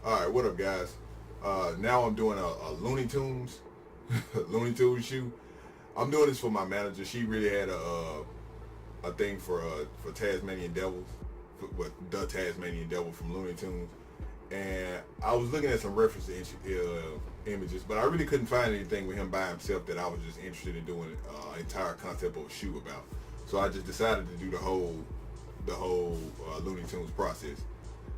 All right, what up, guys? Now I'm doing a Looney Tunes, Looney Tunes shoe. I'm doing this for my manager. She really had a thing for Tasmanian Devils, what the Tasmanian Devil from Looney Tunes, and I was looking at some reference images, but I really couldn't find anything with him by himself that I was just interested in doing entire concept of a shoe about. So I just decided to do the whole Looney Tunes process,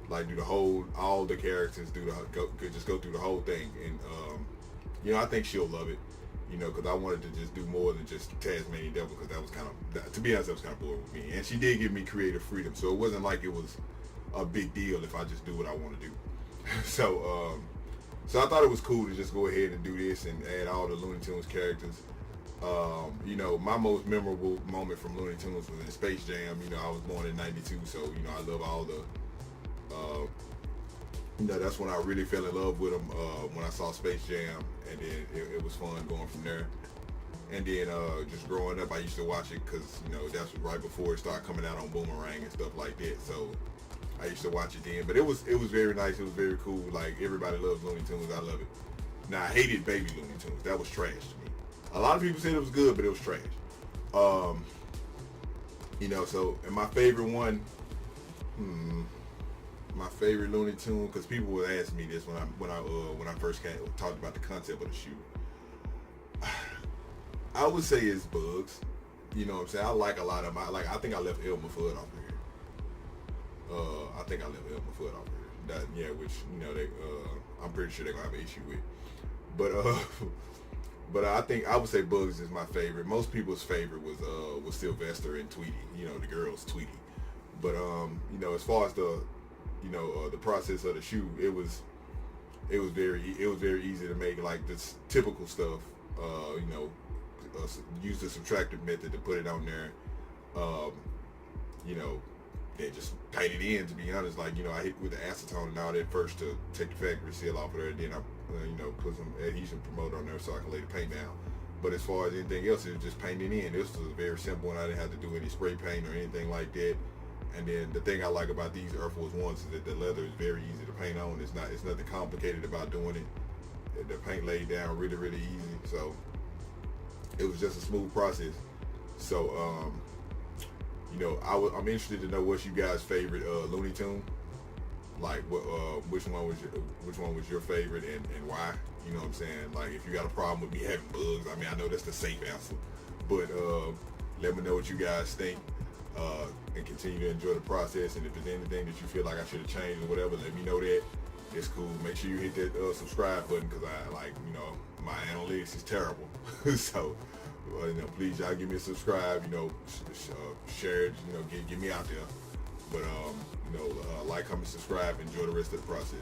like do the whole, all the characters, just go through the whole thing, and I think she'll love it, because I wanted to just do more than just Tasmanian Devil, because that was kind of, to be honest, that was kind of boring with me, and she did give me creative freedom, so it wasn't like it was a big deal if I just do what I want to do. So I thought it was cool to just go ahead and do this and add all the Looney Tunes characters. My most memorable moment from Looney Tunes was in Space Jam. I was born in '92, so I love all the that's when I really fell in love with them, when I saw Space Jam, and then it was fun going from there. And then just growing up, I used to watch it because that's right before it started coming out on Boomerang and stuff like that. So I used to watch it then. But it was very nice. It was very cool. Like, everybody loves Looney Tunes. I love it. Now, I hated Baby Looney Tunes. That was trash to me. A lot of people said it was good, but it was trash. So, and my favorite one, my favorite Looney Tune, because people would ask me this when I first talked about the concept of the shoe. I would say it's Bugs. You know what I'm saying? I like a lot of them. I think I left Elmer Fudd off of here. I think I left Elmer Fudd off of here. Which they I'm pretty sure they're gonna have an issue with. But I think I would say Bugs is my favorite. Most people's favorite was Sylvester and Tweety. The girls Tweety. But as far as the process of the shoe, it was very easy to make, like this typical stuff. Use the subtractive method to put it on there. And just paint it in. To be honest, I hit with the acetone and all that first to take the factory seal off of there. Then I put some adhesion promoter on there so I can lay the paint down. But as far as anything else, it was just painting in. This was very simple, and I didn't have to do any spray paint or anything like that. And then the thing I like about these Air Force Ones is that the leather is very easy to paint on. It's nothing complicated about doing it. The paint laid down really, really easy. So it was just a smooth process. So I'm interested to know what's you guys' favorite Looney Tune. Like, which one was your favorite, and why? You know what I'm saying? Like, if you got a problem with me having Bugs, I know that's the safe answer. But let me know what you guys think. And continue to enjoy the process, and if there's anything that you feel like I should have changed or whatever, let me know that. It's cool. Make sure you hit that subscribe button, because my analytics is terrible. So please, y'all give me a subscribe, share it, get me out there. But like, comment, subscribe, enjoy the rest of the process.